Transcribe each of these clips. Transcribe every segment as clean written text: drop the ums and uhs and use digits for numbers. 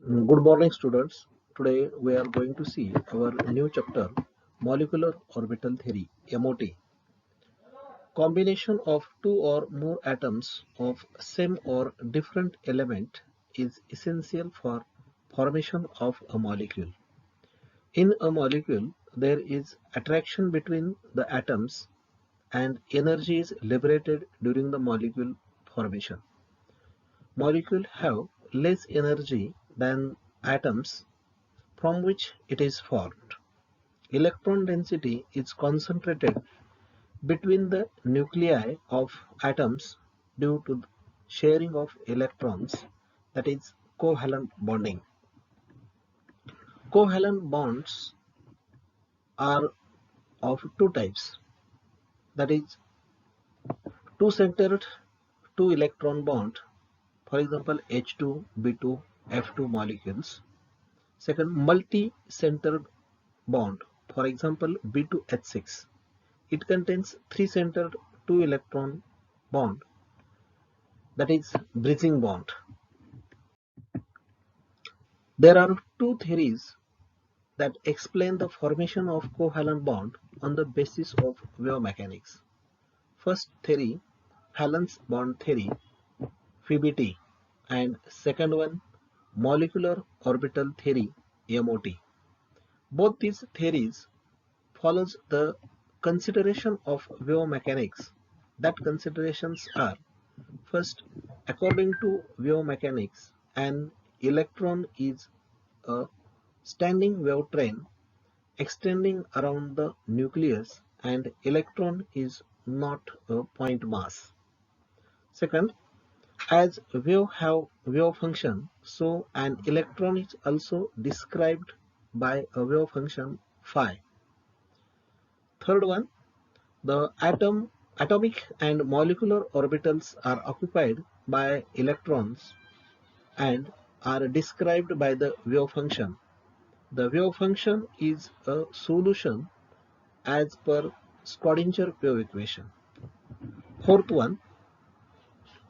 Good morning, students. Today we are going to see our new chapter, Molecular Orbital Theory (MOT). Combination of two or more atoms of same or different element is essential for formation of a molecule. In a molecule, there is attraction between the atoms and energy is liberated during the molecule formation. Molecules have less energy than atoms from which it is formed. Electron density is concentrated between the nuclei of atoms due to sharing of electrons, that is covalent bonding. Covalent bonds are of two types, that is two-centered two-electron bond, for example H2, B2, F2 molecules. Second, multi-centered bond, for example B2H6. It contains three-centered two-electron bond, that is bridging bond. There are two theories that explain the formation of covalent bond on the basis of wave mechanics. First theory, valence bond theory (VBT), and second one, molecular orbital theory (MOT). Both these theories follows the consideration of wave mechanics. That considerations are: first, according to wave mechanics, an electron is a standing wave train extending around the nucleus and electron is not a point mass. Second, as wave have wave function, so an electron is also described by a wave function phi. Third one, the atomic and molecular orbitals are occupied by electrons and are described by the wave function. The wave function is a solution as per Schrödinger wave equation. Fourth one,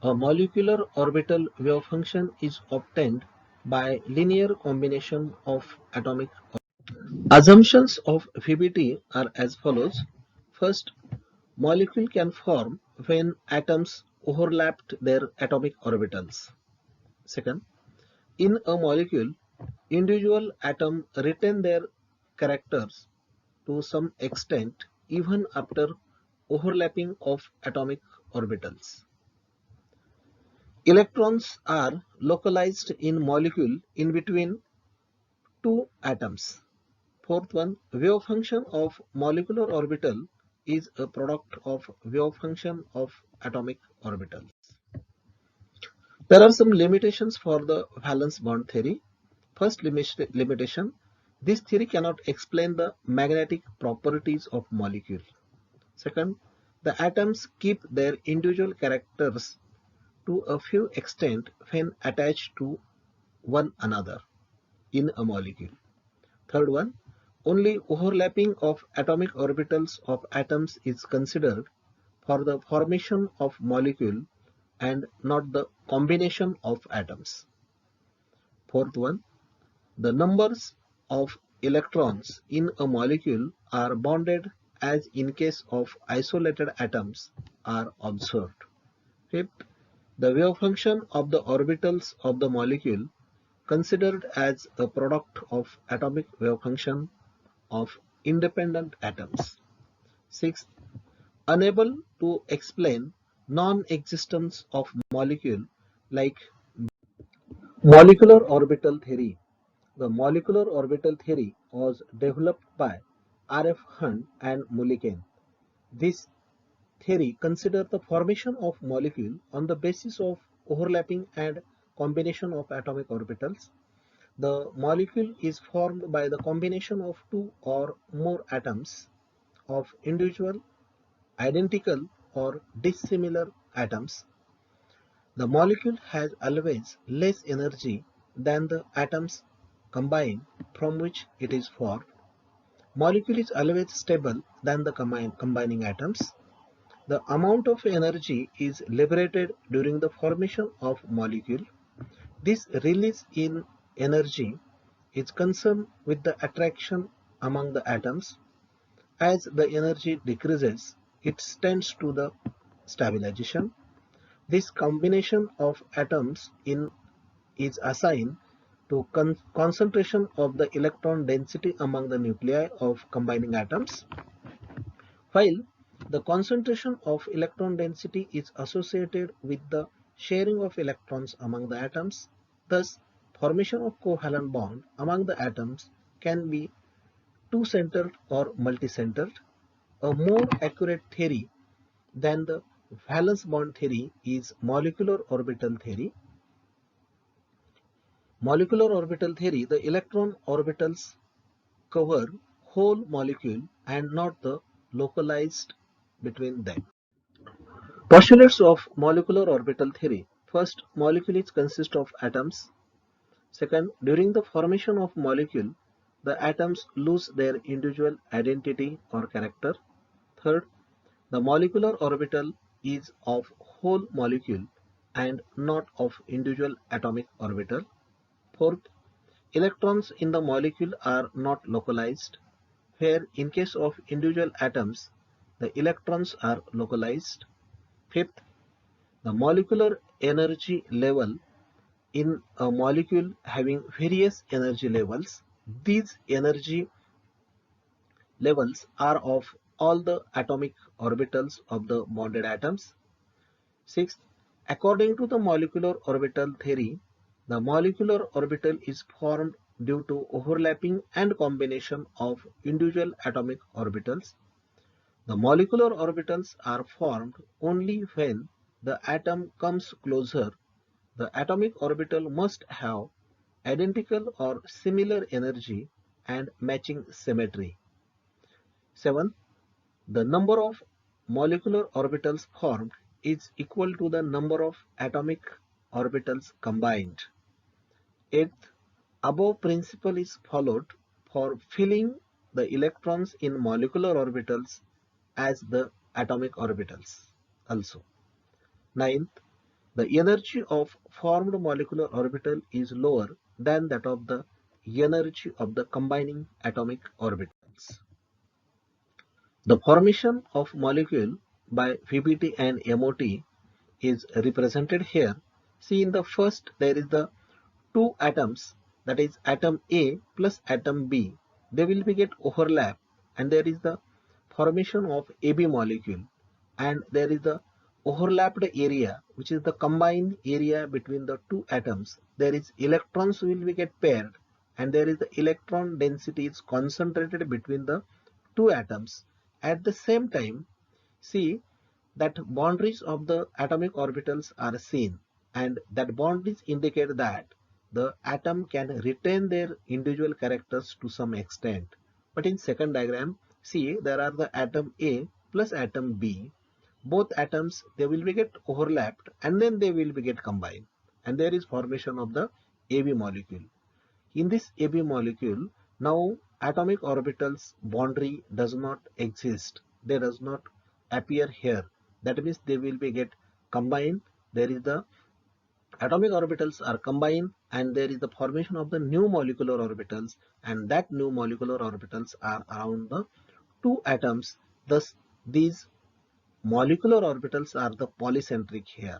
a molecular orbital wave function is obtained by linear combination of atomic orbitals. Assumptions of VBT are as follows. First, molecule can form when atoms overlapped their atomic orbitals. Second, in a molecule, individual atoms retain their characters to some extent even after overlapping of atomic orbitals. Electrons are localized in molecule in between two atoms. Fourth one, wave function of molecular orbital is a product of wave function of atomic orbitals. There are some limitations for the valence bond theory. First limitation, this theory cannot explain the magnetic properties of molecule. Second, the atoms keep their individual characters to a few extent when attached to one another in a molecule. Third one, only overlapping of atomic orbitals of atoms is considered for the formation of molecule and not the combination of atoms. Fourth one, the numbers of electrons in a molecule are bounded as in case of isolated atoms are observed. Fifth, the wave function of the orbitals of the molecule considered as a product of atomic wave function of independent atoms. Sixth, unable to explain non-existence of molecule like molecular orbital theory. The molecular orbital theory was developed by R.F. Hunt and Mulliken. This theory considers the formation of molecule on the basis of overlapping and combination of atomic orbitals. The molecule is formed by the combination of two or more atoms of individual, identical or dissimilar atoms. The molecule has always less energy than the atoms combined from which it is formed. Molecule is always stable than the combining atoms. The amount of energy is liberated during the formation of molecule. This release in energy is concerned with the attraction among the atoms. As the energy decreases, it tends to the stabilization. This combination of atoms in is assigned to concentration of the electron density among the nuclei of combining atoms, while the concentration of electron density is associated with the sharing of electrons among the atoms. Thus, formation of covalent bond among the atoms can be two-centered or multi-centered. A more accurate theory than the valence bond theory is molecular orbital theory. Molecular orbital theory, the electron orbitals cover whole molecule and not the localized between them. Postulates of molecular orbital theory. First, molecules consist of atoms. Second, during the formation of molecule, the atoms lose their individual identity or character. Third, the molecular orbital is of whole molecule and not of individual atomic orbital. Fourth, electrons in the molecule are not localized, where in case of individual atoms, the electrons are localized. Fifth, the molecular energy level in a molecule having various energy levels. These energy levels are of all the atomic orbitals of the bonded atoms. Sixth, according to the molecular orbital theory, the molecular orbital is formed due to overlapping and combination of individual atomic orbitals. The molecular orbitals are formed only when the atom comes closer. The atomic orbital must have identical or similar energy and matching symmetry. 7. The number of molecular orbitals formed is equal to the number of atomic orbitals combined. 8th, above principle is followed for filling the electrons in molecular orbitals as the atomic orbitals also. 9th, the energy of formed molecular orbital is lower than that of the energy of the combining atomic orbitals. The formation of molecule by VBT and MOT is represented here. See, in the first there is the two atoms, that is atom A plus atom B. They will be get overlap and there is the formation of AB molecule, and there is the overlapped area which is the combined area between the two atoms. There is electrons will be get paired and there is the electron density is concentrated between the two atoms. At the same time, see that boundaries of the atomic orbitals are seen, and that boundaries indicate that the atom can retain their individual characters to some extent. But in second diagram, see there are the atom A plus atom B. Both atoms they will be get overlapped and then they will be get combined, and there is formation of the AB molecule. In this AB molecule, now atomic orbitals boundary does not exist. They does not appear here. That means they will be get combined. There is the atomic orbitals are combined and there is the formation of the new molecular orbitals, and that new molecular orbitals are around the two atoms. Thus these molecular orbitals are the polycentric here.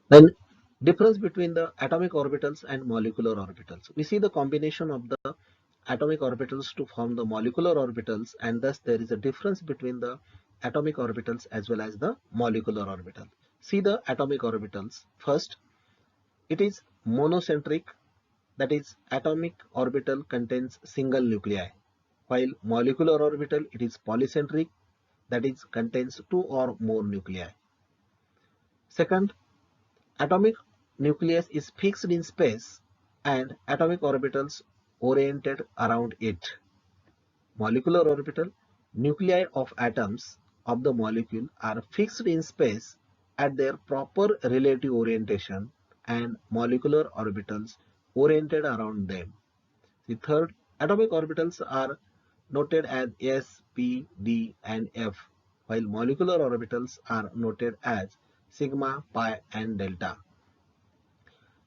Then difference between the atomic orbitals and molecular orbitals. We see the combination of the atomic orbitals to form the molecular orbitals, and thus there is a difference between the atomic orbitals as well as the molecular orbital. See the atomic orbitals. First, it is monocentric, that is atomic orbital contains single nuclei, while molecular orbital it is polycentric, that is contains two or more nuclei. Second, atomic nucleus is fixed in space and atomic orbitals oriented around it. Molecular orbital, nuclei of atoms of the molecule are fixed in space at their proper relative orientation, and molecular orbitals oriented around them. The third, atomic orbitals are noted as s, p, d and f, while molecular orbitals are noted as sigma, pi and delta.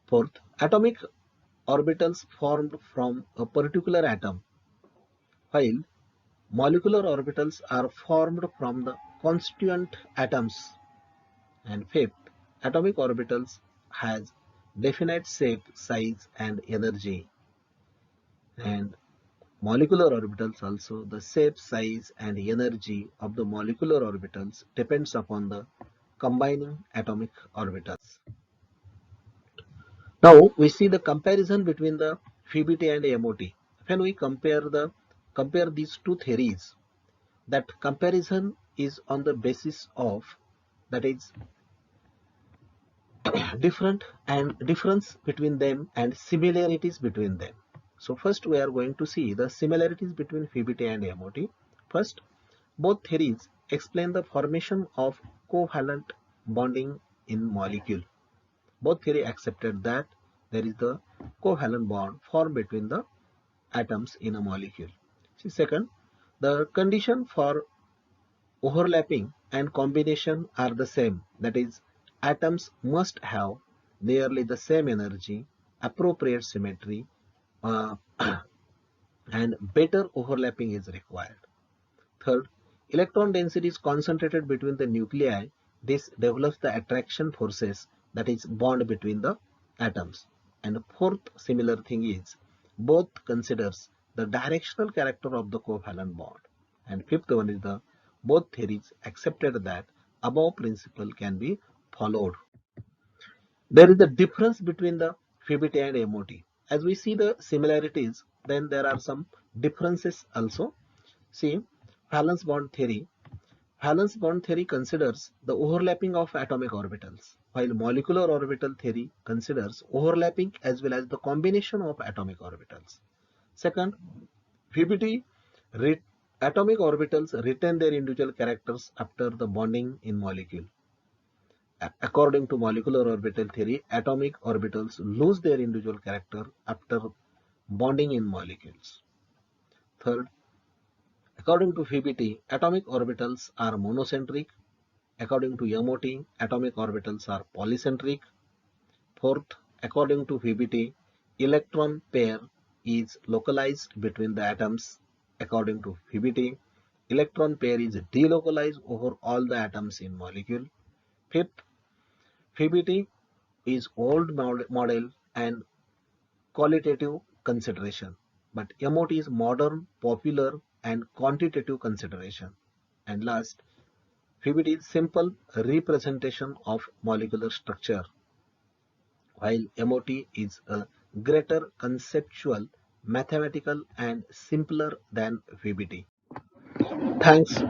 Fourth, atomic orbitals formed from a particular atom, while molecular orbitals are formed from the constituent atoms. And fifth, atomic orbitals has definite shape, size and energy. And molecular orbitals also, the shape, size and energy of the molecular orbitals depends upon the combining atomic orbitals. Now we see the comparison between the PBT and MOT. When we compare these two theories, that comparison is on the basis of, that is, difference between them and similarities between them. So first we are going to see the similarities between PBT and MOT. First, both theories explain the formation of covalent bonding in molecule. Both theory accepted that there is the covalent bond formed between the atoms in a molecule. See, second, the condition for overlapping and combination are the same. That is, atoms must have nearly the same energy, appropriate symmetry, uh, and better overlapping is required. Third, electron density is concentrated between the nuclei. This develops the attraction forces, that is bond between the atoms. And fourth similar thing is, both considers the directional character of the covalent bond. And fifth one is, the both theories accepted that above principle can be followed. There is a difference between the PBT and MOT. As we see the similarities, then there are some differences also. See, valence bond theory. Valence bond theory considers the overlapping of atomic orbitals, while molecular orbital theory considers overlapping as well as the combination of atomic orbitals. Second, PBT, atomic orbitals retain their individual characters after the bonding in molecule. According to molecular orbital theory, atomic orbitals lose their individual character after bonding in molecules. Third, according to PBT, atomic orbitals are monocentric. According to MOT, atomic orbitals are polycentric. Fourth, according to PBT, electron pair is localized between the atoms. According to PBT, electron pair is delocalized over all the atoms in molecule. Fifth, PBT is old model and qualitative consideration, but MOT is modern, popular and quantitative consideration. And last, PBT is simple representation of molecular structure, while MOT is a greater conceptual, mathematical and simpler than PBT. Thanks.